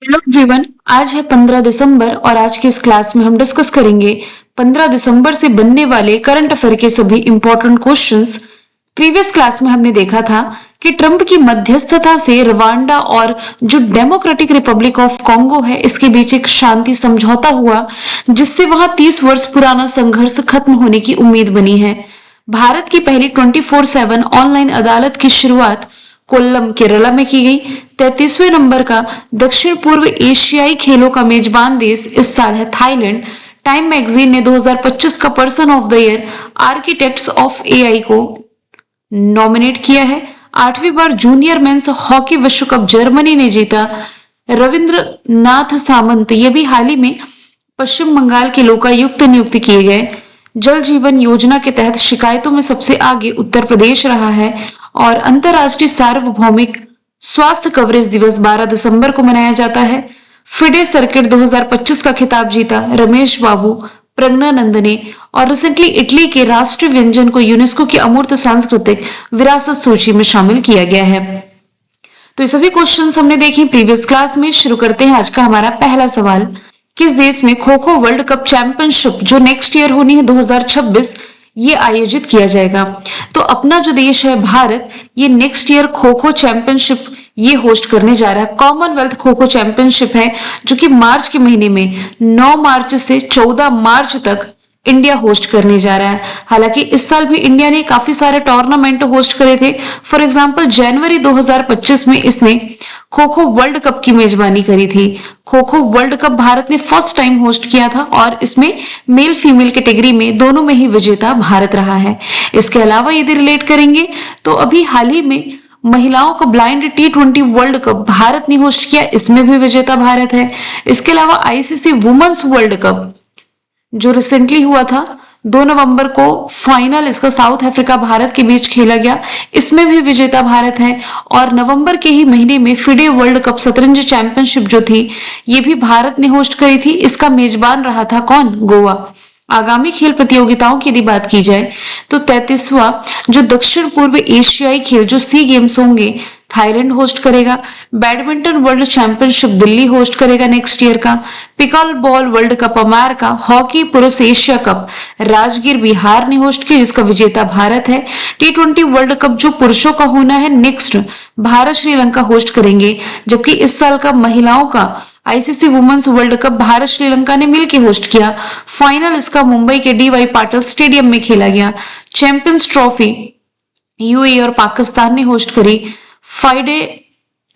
Hello everyone. आज है 15 दिसंबर और आज की इस क्लास में हम डिस्कस करेंगे 15 दिसंबर से बनने वाले करंट अफेयर के सभी इंपॉर्टेंट क्वेश्चंस। प्रीवियस क्लास में हमने देखा था कि ट्रंप की मध्यस्थता से रवांडा और जो डेमोक्रेटिक रिपब्लिक ऑफ कॉन्गो है इसके बीच एक शांति समझौता हुआ, जिससे वहां 30 वर्ष पुराना संघर्ष खत्म होने की उम्मीद बनी है। भारत की पहली 24/7 ऑनलाइन अदालत की शुरुआत कोल्लम केरला में की गई। 33वें नंबर का दक्षिण पूर्व एशियाई खेलों का मेजबान देश इस साल है थाईलैंड। टाइम मैगजीन ने 2025 का person of the year architects of AI को नॉमिनेट किया है। 8वीं बार जूनियर मेंस हॉकी विश्व कप जर्मनी ने जीता। रविंद्रनाथ सामंत ये भी हाल ही में पश्चिम बंगाल के लोकायुक्त नियुक्त किए गए। जल जीवन योजना के तहत शिकायतों में सबसे आगे उत्तर प्रदेश रहा है। और अंतर्राष्ट्रीय सार्वभौमिक स्वास्थ्य कवरेज दिवस 12 दिसंबर को मनाया जाता है। फिडे सर्किट 2025 का खिताब जीता रमेश बाबू प्रज्ञानंद ने। और रिसेंटली इटली के राष्ट्रीय व्यंजन को यूनेस्को की अमूर्त सांस्कृतिक विरासत सूची में शामिल किया गया है। तो ये सभी क्वेश्चंस हमने देखे प्रीवियस क्लास में। शुरू करते हैं आज का हमारा पहला सवाल। किस देश में kho kho world cup championship जो नेक्स्ट ईयर होनी है 2026 ये आयोजित किया जाएगा? तो अपना जो देश है भारत, ये next year kho kho championship ये होस्ट करने जा रहा है। कॉमनवेल्थ खो खो चैंपियनशिप है जो कि मार्च के महीने में 9 मार्च से 14 मार्च तक इंडिया होस्ट करने जा रहा है। हालांकि इस साल भी इंडिया ने काफी सारे टूर्नामेंट होस्ट करे थे। फॉर एग्जांपल जनवरी 2025 में इसने खो खो वर्ल्ड कप की मेजबानी करी थी। खो खो वर्ल्ड कप भारत ने फर्स्ट टाइम होस्ट किया था और इसमें मेल फीमेल कैटेगरी में दोनों में ही विजेता भारत रहा है। इसके अलावा यदि रिलेट करेंगे तो अभी हाल ही में महिलाओं का blind T20 world cup Bharat ने होस्ट किया, इसमें भी विजेता भारत है। इसके अलावा आईसीसी वुमेन्स वर्ल्ड कप जो रिसेंटली हुआ था 2 नवंबर को फाइनल इसका साउथ अफ्रीका भारत के बीच खेला गया, इसमें भी विजेता भारत है। और नवंबर के ही महीने में फिडे वर्ल्ड कप शतरंज चैंपियनशिप जो थी ये भी भारत ने होस्ट करी थी। इसका मेजबान रहा था कौन? गोवा। आगामी खेल प्रतियोगिताओं की यदि बात की जाए तो 33वां जो दक्षिण पूर्व एशियाई खेल जो सी गेम्स होंगे थाईलैंड होस्ट करेगा। Badminton world championship Delhi host करेगा नेक्स्ट ईयर का। Pickle ball world cup America. Hockey पुरुष एशिया कप राजगीर बिहार ने होस्ट किया जिसका विजेता भारत है। T20 वर्ल्ड कप जो पुरुषों का होना है नेक्स्ट भारत श्रीलंका होस्ट करेंगे, जबकि इस साल का महिलाओं का ICC women's world cup Bharat Sri Lanka ने मिलकर होस्ट किया। फाइनल इसका मुंबई के DY पाटिल स्टेडियम में खेला गया। चैंपियंस ट्रॉफी यूएई और पाकिस्तान ने होस्ट करी। फाइडे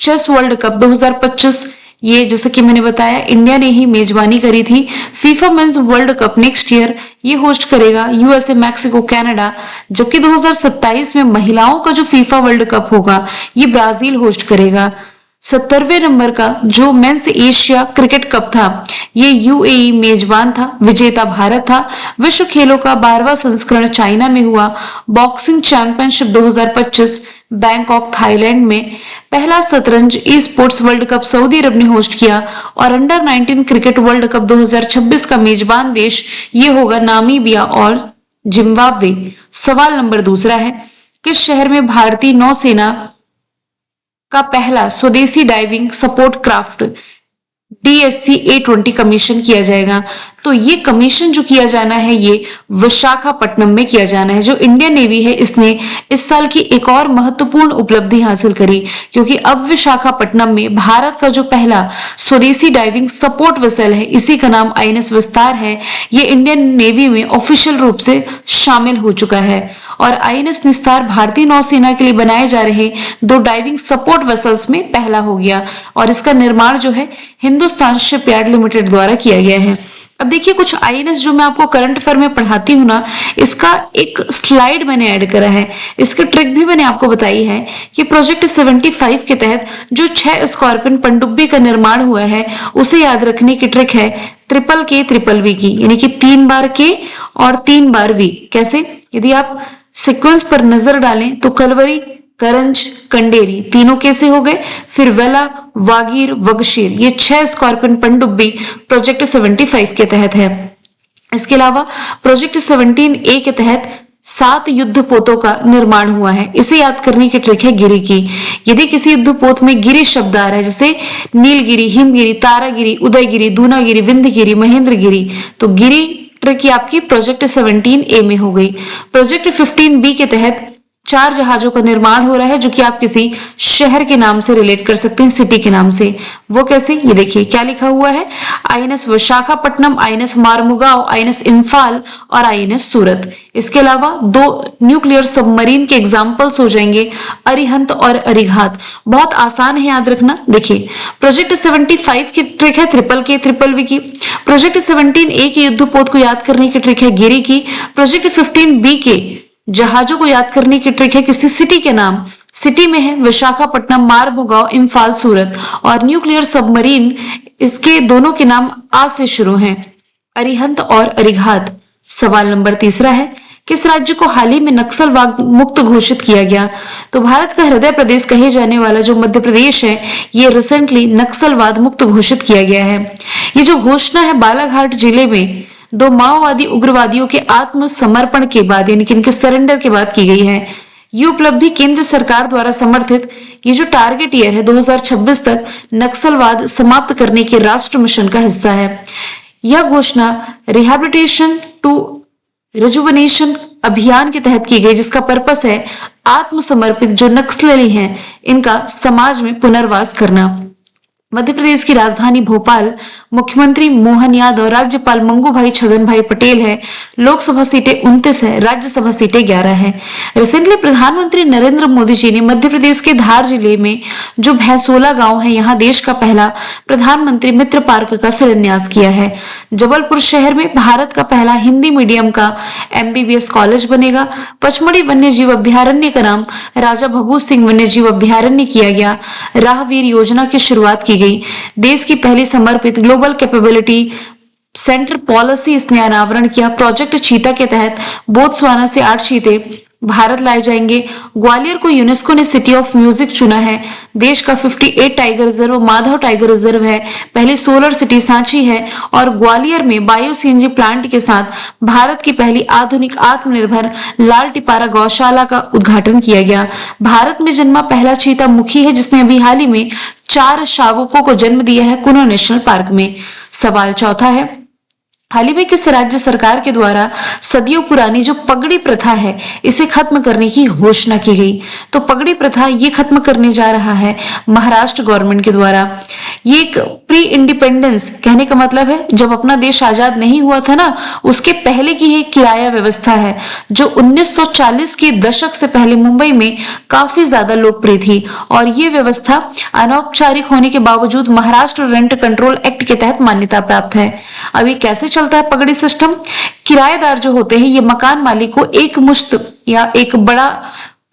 चेस वर्ल्ड कप 2025 ये जैसे कि मैंने बताया इंडिया ने ही मेजबानी करी थी। FIFA mains world cup next year ये होस्ट करेगा यूएसए, मैक्सिको, कनाडा। जबकि 2027 में महिलाओं का जो फीफा वर्ल्ड कप होगा ये ब्राजील होस्ट करेगा। 70वें नंबर का जो मेंस एशिया क्रिकेट कप था ये यूएई मेजबान था, विजेता भारत था। विश्व खेलों का 12वां संस्करण चाइना में हुआ। बॉक्सिंग चैंपियनशिप 2025 बैंकॉक थाईलैंड में। पहला शतरंज e sports world cup Saudi Arab ने होस्ट किया। और अंडर 19 क्रिकेट वर्ल्ड कप 2026 का मेजबान देश ये होगा नामीबिया और जिम्बाब्वे। सवाल नंबर दूसरा है, किस शहर में भारतीय नौसेना का पहला स्वदेशी diving support craft DSC A20 commission किया जाएगा? तो ये कमीशन जो किया जाना है ये विशाखापट्टनम में किया जाना है। जो इंडियन नेवी है इसने इस साल की एक और महत्वपूर्ण उपलब्धि हासिल करी, क्योंकि अब विशाखापट्टनम में भारत का जो पहला स्वदेशी डाइविंग सपोर्ट वेसल है इसी का नाम INS विस्तार है, ये इंडियन नेवी में ऑफिशियल रूप से शामिल हो चुका है। और INS निस्तार भारतीय नौसेना के लिए बनाए जा रहे 2 डाइविंग सपोर्ट वेसल्स में पहला हो गया और इसका निर्माण जो है हिंदुस्तान शिपयार्ड लिमिटेड द्वारा किया गया है। अब देखिए कुछ INS जो मैं आपको करंट अफेयर में पढ़ाती हूँ ना, इसका एक स्लाइड मैंने ऐड करा है। इसकी ट्रिक भी मैंने आपको बताई है कि प्रोजेक्ट 75 के तहत जो 6 स्कॉर्पियन पनडुब्बी का निर्माण हुआ है उसे याद रखने की ट्रिक है KKV की, यानी कि 3 बार K और 3 बार V। कैसे? यदि आप सीक्वेंस पर नजर डालें तो कलवरी, करंज, कंडेरी तीनों कैसे हो गए, फिर वेला, वागीर, वगशीर, ये 6 स्कॉर्पियन पनडुब्बी प्रोजेक्ट 75 के तहत है। इसके अलावा प्रोजेक्ट 17A के तहत 7 युद्ध पोतों का निर्माण हुआ है। इसे याद करने की ट्रिक है गिरि की। यदि किसी युद्ध पोत में गिरि शब्द आ रहा है, जैसे नीलगिरी, हिमगिरी, तारागिरी, उदयगिरी, दूनागिरी, विंध्यगिरी, महेंद्रगिरी, तो गिरि ट्रिक आपकी प्रोजेक्ट 17A में हो गई। प्रोजेक्ट 15B के तहत 4 जहाजों का निर्माण हो रहा है, जो कि आप किसी शहर के नाम से रिलेट कर सकते हैं, सिटी के नाम से। वो कैसे, ये देखिए क्या लिखा हुआ है, INS Visakhapatnam, INS Mormugao, INS Imphal और आईएनएस सूरत। इसके अलावा 2 न्यूक्लियर सबमरीन के एग्जाम्पल्स हो जाएंगे, अरिहंत और अरिघात। बहुत आसान है याद रखना। देखिए प्रोजेक्ट 75 की ट्रिक है ट्रिपल की। प्रोजेक्ट 17A के युद्धपोत को याद करने की ट्रिक है गिरि की। प्रोजेक्ट 15B के जहाजों को याद करने की ट्रिक है किसी सिटी के नाम। सिटी में है विशाखापट्टनम, मारमुगाव, इम्फाल, सूरत। और न्यूक्लियर सबमरीन, इसके दोनों के नाम आ से शुरू हैं, अरिहंत और अरिघात। सवाल नंबर 3 है, किस राज्य को हाल ही में नक्सलवाद मुक्त घोषित किया गया? तो भारत का हृदय प्रदेश कहे जाने वाला जो मध्य प्रदेश है, ये रिसेंटली नक्सलवाद मुक्त घोषित किया गया है। ये जो घोषणा है बालाघाट जिले में 2 माओवादी उग्रवादियों के आत्मसमर्पण के बाद, यानी कि इनके सरेंडर के बाद की गई है। ये उपलब्धि केंद्र सरकार द्वारा समर्थित ये जो टारगेट ईयर है 2026 तक नक्सलवाद समाप्त करने के राष्ट्र मिशन का हिस्सा है। यह घोषणा रिहैबिलिटेशन टू रिजुवनेशन अभियान के तहत की गई, जिसका पर्पस है आत्मसमर्पित जो नक्सली हैं इनका समाज में पुनर्वास करना। मध्य प्रदेश की राजधानी भोपाल, मुख्यमंत्री मोहन यादव, राज्यपाल मंगू भाई छगन भाई पटेल है। लोकसभा सीटें 29 है, राज्यसभा सीटें 11 है। रिसेंटली प्रधानमंत्री नरेंद्र मोदी जी ने मध्य प्रदेश के धार जिले में जो भैंसोला गांव है, यहाँ देश का पहला प्रधानमंत्री मित्र पार्क का शिलान्यास किया है। जबलपुर शहर में भारत का पहला हिंदी मीडियम का MBBS कॉलेज बनेगा। पचमढ़ी वन्य जीव अभ्यारण्य का नाम राजा भभूत सिंह वन्य जीव अभ्यारण्य किया गया। राहवीर योजना की शुरुआत की गई। देश की पहली समर्पित ग्लोबल कैपेबिलिटी सेंटर पॉलिसी इसने अनावरण किया। प्रोजेक्ट चीता के तहत बोत्सवाना से 8 चीते भारत लाए जाएंगे। ग्वालियर को यूनेस्को ने सिटी ऑफ म्यूजिक चुना है। देश का 58 tiger reserve Madhav tiger reserve है। पहली सोलर सिटी सांची है और ग्वालियर में बायो CNG प्लांट के साथ भारत की पहली आधुनिक आत्मनिर्भर लाल टिपारा गौशाला का उद्घाटन किया गया। भारत में जन्मा पहला चीता मुखी है, जिसने अभी हाल ही में 4 शावकों को जन्म दिया है कुनो नेशनल पार्क में। सवाल 4 है, हाल ही में किस राज्य सरकार के द्वारा सदियों पुरानी जो पगड़ी प्रथा है इसे खत्म करने की घोषणा की गई? तो पगड़ी प्रथा ये खत्म करने जा रहा है महाराष्ट्र गवर्नमेंट के द्वारा। ये एक प्री इंडिपेंडेंस, कहने का मतलब है जब अपना देश आजाद नहीं हुआ था ना, उसके पहले की एक किराया व्यवस्था है जो 1940 के दशक से पहले मुंबई में काफी ज्यादा लोकप्रिय थी। और ये व्यवस्था अनौपचारिक होने के बावजूद महाराष्ट्र रेंट कंट्रोल एक्ट के तहत मान्यता प्राप्त है। अब ये कैसे चलता है पगड़ी सिस्टम? किराएदार जो होते हैं ये मकान मालिक को एक मुश्त या एक बड़ा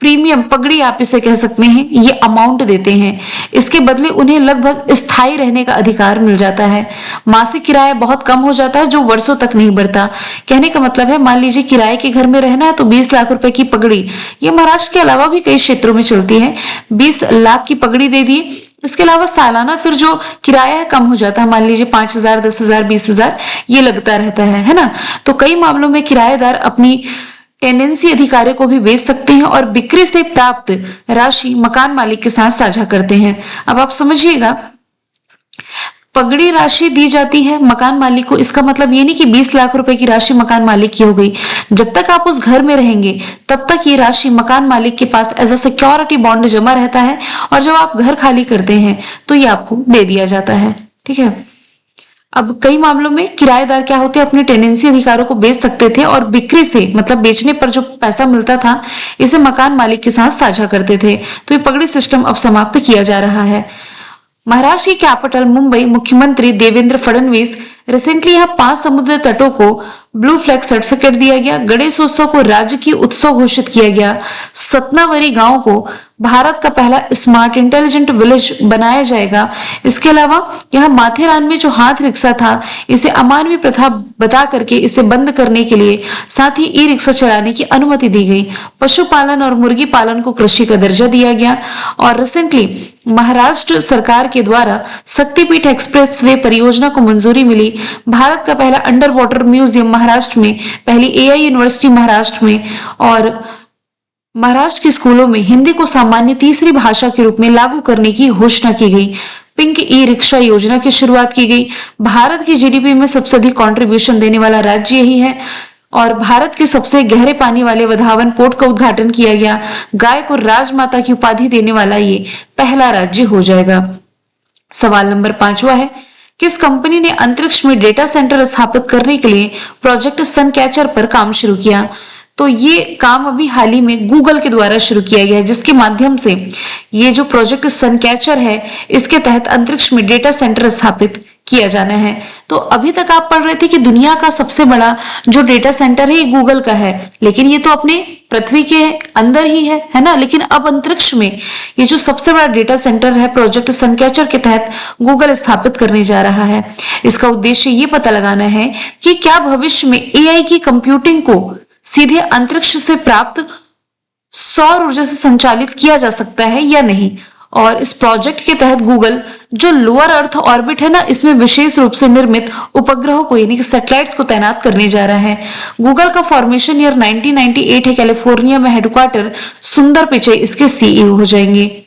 प्रीमियम, पगड़ी आप इसे कह सकते हैं, ये अमाउंट देते हैं। इसके बदले उन्हें लगभग स्थायी रहने का अधिकार मिल जाता है। मासिक किराया बहुत कम हो जाता है जो वर्षों तक नहीं बढ़ता। कहने का मतलब है मान लीजिए किराए के घर में रहना है तो 20 लाख रुपए की पगड़ी, ये महाराष्ट्र के अलावा भी कई क्षेत्रों में चलती है, 20 लाख की पगड़ी दे दी। इसके अलावा सालाना फिर जो किराया है कम हो जाता है, मान लीजिए 5,000, 10,000, 20,000 ये लगता रहता है ना। तो कई मामलों में किराएदार अपनी टेनेंसी अधिकारियों को भी बेच सकते हैं और बिक्री से प्राप्त राशि मकान मालिक के साथ साझा करते हैं। अब आप समझिएगा, पगड़ी राशि दी जाती है मकान मालिक को, इसका मतलब ये नहीं कि 20 लाख रुपए की राशि मकान मालिक की हो गई। जब तक आप उस घर में रहेंगे तब तक ये राशि मकान मालिक के पास एज अ सिक्योरिटी बॉन्ड जमा रहता है और जब आप घर खाली करते हैं तो ये आपको दे दिया जाता है। ठीक है। अब कई मामलों में किराएदार क्या होते हैं, अपने टेनेंसी अधिकारों को बेच सकते थे और बिक्री से, मतलब बेचने पर जो पैसा मिलता था, इसे मकान मालिक के साथ साझा करते थे। तो ये पगड़ी सिस्टम अब समाप्त किया जा रहा है। महाराष्ट्र की कैपिटल मुंबई, मुख्यमंत्री देवेंद्र फडणवीस, रिसेंटली यहाँ 5 समुद्र तटों को ब्लू फ्लैग सर्टिफिकेट दिया गया। गणेश उत्सव को राज्य की उत्सव घोषित किया गया। सतनावरी गांव को भारत का पहला स्मार्ट इंटेलिजेंट विलेज बनाया जाएगा। इसके अलावा यहाँ माथेरान में जो हाथ रिक्शा था, इसे अमानवीय प्रथा बता करके इसे बंद करने के लिए साथ ही ई रिक्शा चलाने की अनुमति दी गई। पशुपालन और मुर्गी पालन को कृषि का दर्जा दिया गया। और रिसेंटली महाराष्ट्र सरकार के द्वारा शक्तिपीठ एक्सप्रेस वे परियोजना को मंजूरी मिली। भारत का पहला अंडर वाटर म्यूजियम महाराष्ट्र में, पहली एआई यूनिवर्सिटी महाराष्ट्र में, और महाराष्ट्र के स्कूलों में हिंदी को सामान्य तीसरी भाषा के रूप में लागू करने की घोषणा की गई। पिंक ई रिक्शा योजना की शुरुआत की गई। भारत की जीडीपी में सबसे अधिक कंट्रीब्यूशन देने वाला राज्य यही है। और भारत के सबसे गहरे पानी वाले वधावन पोर्ट का उद्घाटन किया गया। गाय को राजमाता की उपाधि देने वाला ये पहला राज्य हो जाएगा। सवाल नंबर 5वां है, किस कंपनी ने अंतरिक्ष में डेटा सेंटर स्थापित करने के लिए प्रोजेक्ट सनकैचर पर काम शुरू किया? तो ये काम अभी हाल ही में गूगल के द्वारा शुरू किया गया है, जिसके माध्यम से ये जो प्रोजेक्ट सनकैचर है, इसके तहत अंतरिक्ष में डेटा सेंटर स्थापित किया जाना है। तो अभी तक आप पढ़ रहे थे कि दुनिया का सबसे बड़ा जो डेटा सेंटर है ये गूगल का है, लेकिन ये तो अपने पृथ्वी के अंदर ही है ना। लेकिन अब अंतरिक्ष में ये जो सबसे बड़ा डेटा सेंटर है प्रोजेक्ट सनकैचर के तहत गूगल स्थापित करने जा रहा है। इसका उद्देश्य ये पता लगाना है कि क्या भविष्य में एआई की कंप्यूटिंग को सीधे अंतरिक्ष से प्राप्त सौर ऊर्जा से संचालित किया जा सकता है या नहीं। और इस प्रोजेक्ट के तहत गूगल जो लोअर अर्थ ऑर्बिट है ना, इसमें विशेष रूप से निर्मित उपग्रहों को यानी कि सैटेलाइट्स को तैनात करने जा रहा है। गूगल का फॉर्मेशन ईयर 1998 है। कैलिफोर्निया में हेडक्वार्टर, सुंदर पिचई इसके सीईओ हो जाएंगे।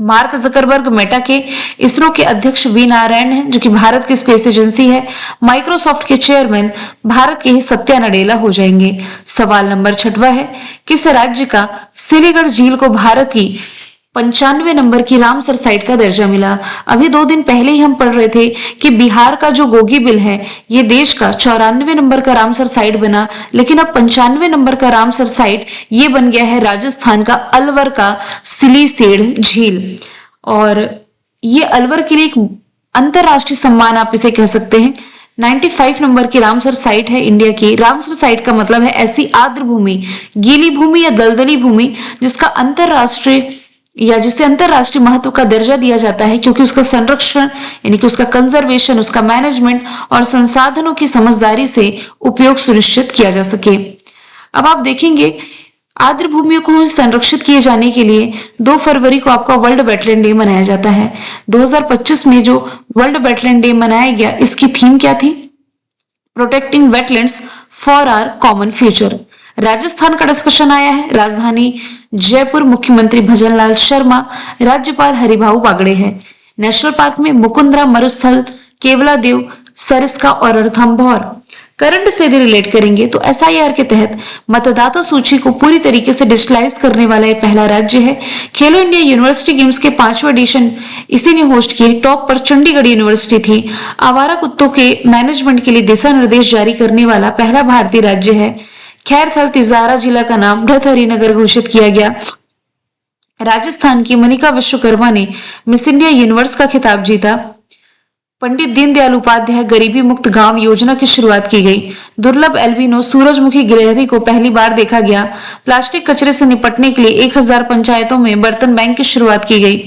मार्क जकरबर्ग मेटा के, इसरो के अध्यक्ष वी नारायण हैं जो कि भारत की स्पेस एजेंसी है। माइक्रोसॉफ्ट के चेयरमैन भारत के ही सत्या नडेला हो जाएंगे। सवाल नंबर 6वां है, किस राज्य का सिलीगुड़ी झील को भारत की 95 नंबर की रामसर साइट का दर्जा मिला? अभी 2 दिन पहले ही हम पढ़ रहे थे कि बिहार का जो गोगीबिल है ये देश का 94 नंबर का रामसर साइट बना, लेकिन अब 95 नंबर का रामसर साइट ये बन गया है राजस्थान का अलवर का सिलीसेड़ झील। और ये अलवर के लिए एक अंतरराष्ट्रीय सम्मान आप इसे कह सकते हैं। 95 नंबर की रामसर साइट है इंडिया की। रामसर साइट का मतलब है ऐसी आर्द्र भूमि, गीली भूमि या दलदली भूमि जिसका जिसे अंतरराष्ट्रीय महत्व का दर्जा दिया जाता है, क्योंकि उसका संरक्षण यानी कि उसका कंजर्वेशन, उसका मैनेजमेंट और संसाधनों की समझदारी से उपयोग सुनिश्चित किया जा सके। अब आप देखेंगे आर्द्र भूमियों को संरक्षित किए जाने के लिए 2 फरवरी को आपका वर्ल्ड वेटलैंड डे मनाया जाता है। 2025 में जो वर्ल्ड वेटलैंड डे मनाया गया, इसकी थीम क्या थी? Protecting wetlands for our common future. Rajasthan का डिस्कशन आया है। राजधानी जयपुर, मुख्यमंत्री भजनलाल शर्मा, राज्यपाल हरिभाऊ बागड़े हैं। नेशनल पार्क में मुकुंदरा, मरुस्थल, केवलादेव, सरिस्का और रणथंभौर। करंट से भी रिलेट करेंगे तो एसआईआर के तहत मतदाता सूची को पूरी तरीके से डिजिटलाइज करने वाला यह पहला राज्य है। खेलो इंडिया यूनिवर्सिटी गेम्स के 5वां एडिशन इसी ने होस्ट किए। टॉप पर चंडीगढ़ यूनिवर्सिटी थी। आवारा कुत्तों के मैनेजमेंट के लिए दिशा निर्देश जारी करने वाला पहला भारतीय राज्य है। खैरथल तिजारा जिला का नाम भृतहरिनगर घोषित किया गया। राजस्थान की मनिका विश्वकर्मा ने मिस इंडिया यूनिवर्स का खिताब जीता। पंडित दीनदयाल उपाध्याय गरीबी मुक्त गांव योजना की शुरुआत की गई। दुर्लभ एल्बिनो सूरजमुखी गिलहरी को पहली बार देखा गया। प्लास्टिक कचरे से निपटने के लिए 1000 पंचायतों में बर्तन बैंक की शुरुआत की गई।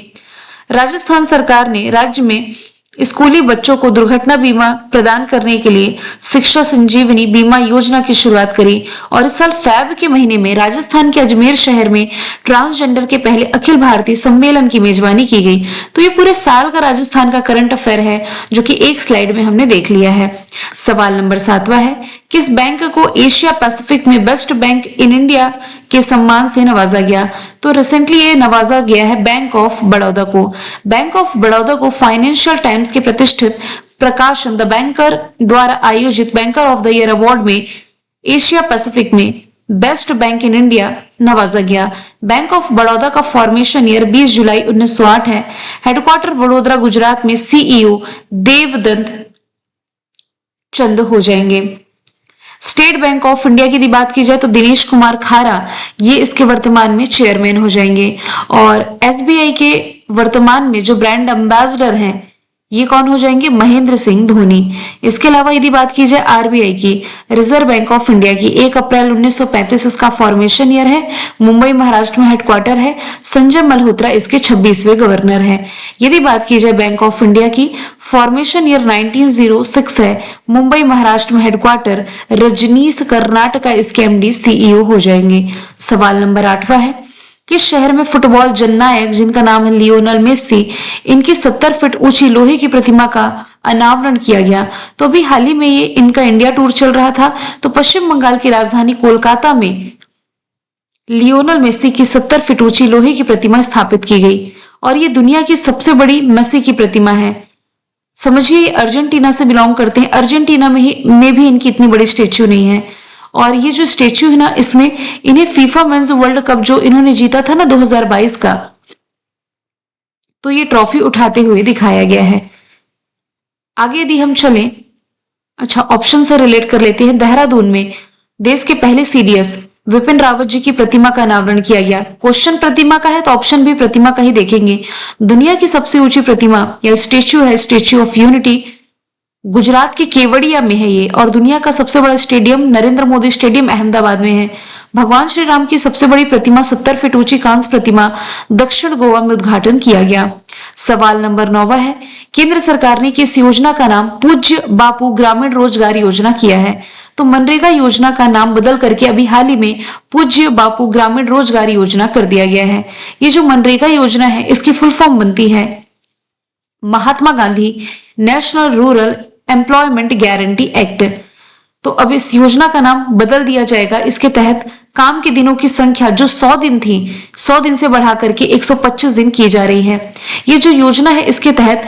राजस्थान सरकार ने राज्य में स्कूली बच्चों को दुर्घटना बीमा प्रदान करने के लिए शिक्षा संजीवनी बीमा योजना की शुरुआत करी। और इस साल फेब के महीने में राजस्थान के अजमेर शहर में ट्रांसजेंडर के पहले अखिल भारतीय सम्मेलन की मेजबानी की गई। तो ये पूरे साल का राजस्थान का करंट अफेयर है जो कि एक स्लाइड में हमने देख लिया है। सवाल नंबर 7वां है, किस बैंक को एशिया पैसिफिक में बेस्ट बैंक इन इंडिया के सम्मान से नवाजा गया? तो रिसेंटली ये नवाजा गया है बैंक ऑफ बड़ौदा को। बैंक ऑफ बड़ौदा को फाइनेंशियल टाइम्स के प्रतिष्ठित प्रकाशन द बैंकर द्वारा आयोजित banker of the year award में एशिया पैसिफिक में बेस्ट बैंक इन इंडिया नवाजा गया। बैंक ऑफ बड़ौदा का फॉर्मेशन ईयर 20 जुलाई 1908 है। हेडक्वार्टर वडोदरा गुजरात में। सीईओ देवदत्त चंद हो जाएंगे। स्टेट बैंक ऑफ इंडिया की बात की जाए तो दिनेश कुमार खारा ये इसके वर्तमान में चेयरमैन हो जाएंगे। और एसबीआई के वर्तमान में जो ब्रांड एम्बेसडर हैं ये कौन हो जाएंगे? महेंद्र सिंह धोनी। इसके अलावा यदि बात की जाए आरबीआई की, रिजर्व बैंक ऑफ इंडिया की, 1 अप्रैल 1935 इसका फॉर्मेशन ईयर है, मुंबई महाराष्ट्र में हेडक्वार्टर है, संजय मल्होत्रा इसके 26वें गवर्नर है। यदि बात की जाए बैंक ऑफ इंडिया की, फॉर्मेशन ईयर 1906 है, मुंबई महाराष्ट्र में हेडक्वार्टर, रजनीश कर्नाटका इसके एमडी सीईओ हो जाएंगे। सवाल नंबर 8वां है, किस शहर में फुटबॉल जननायक जिनका नाम है लियोनल मेस्सी, इनकी 70 फीट ऊंची लोहे की प्रतिमा का अनावरण किया गया? तो अभी हाल ही में ये इनका इंडिया टूर चल रहा था, तो पश्चिम बंगाल की राजधानी कोलकाता में लियोनल मेस्सी की 70 फीट ऊंची लोहे की प्रतिमा स्थापित की गई और ये दुनिया की सबसे बड़ी मेस्सी की प्रतिमा है। समझिए ये अर्जेंटीना से बिलोंग करते हैं, अर्जेंटीना में भी इनकी इतनी बड़ी स्टेच्यू नहीं है। और ये जो स्टेच्यू है ना, इसमें इन्हें फीफा मेंस वर्ल्ड कप जो इन्होंने जीता था ना 2022 का, तो ये ट्रॉफी उठाते हुए दिखाया गया है। आगे यदि हम चलें, अच्छा ऑप्शन से रिलेट कर लेते हैं। देहरादून में देश के पहले सीडीएस विपिन रावत जी की प्रतिमा का अनावरण किया गया। क्वेश्चन प्रतिमा का है तो ऑप्शन भी प्रतिमा का ही देखेंगे। दुनिया की सबसे ऊंची प्रतिमा या स्टेच्यू है स्टेच्यू ऑफ यूनिटी, गुजरात के केवड़िया में है ये। और दुनिया का सबसे बड़ा स्टेडियम नरेंद्र मोदी स्टेडियम अहमदाबाद में है। भगवान श्री राम की सबसे बड़ी प्रतिमा 70 फीट ऊंची कांस्य प्रतिमा दक्षिण गोवा में उद्घाटन किया गया। सवाल नंबर 9 है, केंद्र सरकार ने किस योजना का नाम पूज्य बापू ग्रामीण रोजगार योजना किया है? तो मनरेगा योजना का नाम बदल करके अभी हाल ही में पूज्य बापू ग्रामीण रोजगार योजना कर दिया गया है। ये जो मनरेगा योजना है इसकी फुल फॉर्म बनती है Mahatma Gandhi national rural employment guarantee act. तो अब इस योजना का नाम बदल दिया जाएगा। इसके तहत काम के दिनों की संख्या जो 100 दिन थी, 100 दिन से बढ़ा करके 125 दिन की जा रही है। ये जो योजना है इसके तहत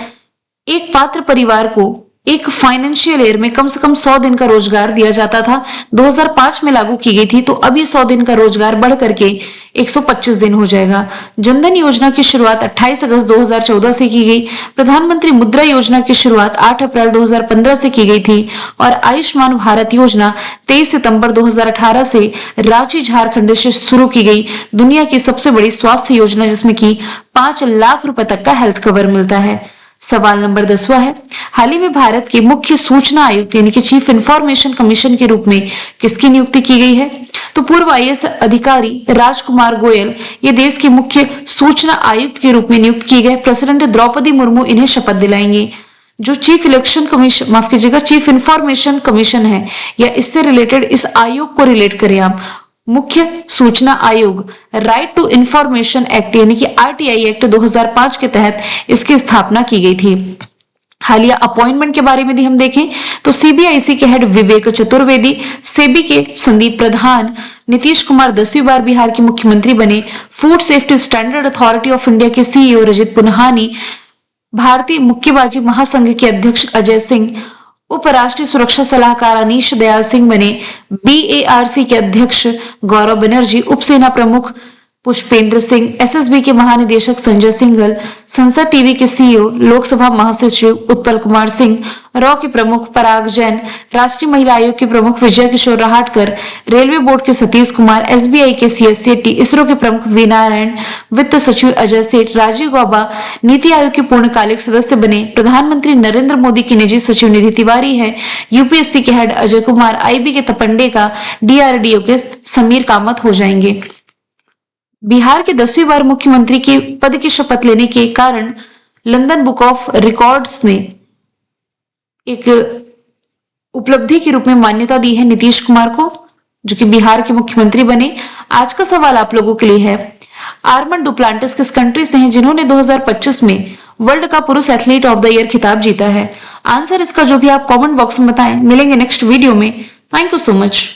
एक पात्र परिवार को एक फाइनेंशियल ईयर में कम से कम 100 दिन का रोजगार दिया जाता था। 2005 में लागू की गई थी, तो अभी 100 दिन का रोजगार बढ़ करके 125 दिन हो जाएगा। जनधन योजना की शुरुआत 28 अगस्त 2014 से की गई। प्रधानमंत्री मुद्रा योजना की शुरुआत 8 अप्रैल 2015 से की गई थी और आयुष्मान भारत योजना 23 सितंबर 2018 से रांची झारखंड से शुरू की गई दुनिया की सबसे बड़ी स्वास्थ्य योजना, जिसमें की 5 लाख रुपए तक का हेल्थ कवर मिलता है। सवाल नंबर 10वां है, हाल ही में भारत के मुख्य सूचना आयुक्त यानी कि चीफ इंफॉर्मेशन कमीशन के रूप में किसकी नियुक्ति की गई है? तो पूर्व आईएएस अधिकारी राजकुमार गोयल ये देश के मुख्य सूचना आयुक्त के रूप में नियुक्त किए गए। प्रेसिडेंट द्रौपदी मुर्मू इन्हें शपथ दिलाएंगे। जो चीफ इलेक्शन कमीशन, माफ कीजिएगा, चीफ इंफॉर्मेशन कमीशन है या इससे रिलेटेड इस आयोग को रिलेट करें आप, मुख्य सूचना आयोग, राइट टू इंफॉर्मेशन एक्ट यानी कि आरटीआई एक्ट 2005 के तहत इसकी स्थापना की गई थी। हालिया अपॉइंटमेंट के बारे में यदि हम देखें तो सीबीआईसी के हेड विवेक चतुर्वेदी, सेबी के संदीप प्रधान, नीतीश कुमार 10वीं बार बिहार के मुख्यमंत्री बने, food safety standard authority of India के सीईओ रजत पुन्हानी, भारतीय मुक्केबाजी महासंघ के अध्यक्ष अजय सिंह, उपराष्ट्रीय सुरक्षा सलाहकार अनीश दयाल सिंह बने, बीएआरसी के अध्यक्ष गौरव बनर्जी, उपसेना प्रमुख पुष्पेंद्र सिंह, एसएसबी के महानिदेशक संजय सिंघल, संसद टीवी के सीईओ, लोकसभा महासचिव उत्पल कुमार सिंह, रॉ के प्रमुख पराग जैन, राष्ट्रीय महिला आयोग के प्रमुख विजय किशोर रहाटकर, रेलवे बोर्ड के सतीश कुमार, एसबीआई के सीएस सेट्टी, इसरो के प्रमुख वी नारायण, वित्त सचिव अजय सेठ, राजीव गौबा नीति आयोग के पूर्णकालिक सदस्य बने, प्रधानमंत्री नरेंद्र मोदी की निजी सचिव निधि तिवारी है, यूपीएससी के हेड अजय कुमार, आईबी के तपंडे का, डीआरडीओ के समीर कामत हो जाएंगे। बिहार के 10वीं बार मुख्यमंत्री के पद की शपथ लेने के कारण लंदन बुक ऑफ रिकॉर्ड्स ने एक उपलब्धि के रूप में मान्यता दी है नीतीश कुमार को, जो कि बिहार के मुख्यमंत्री बने। आज का सवाल आप लोगों के लिए है, आर्मन डुप्लांटिस किस कंट्री से हैं जिन्होंने 2025 में वर्ल्ड का पुरुष एथलीट ऑफ द ईयर खिताब जीता है? आंसर इसका जो भी आप कमेंट बॉक्स में बताएं। मिलेंगे नेक्स्ट वीडियो में। Thank you so much.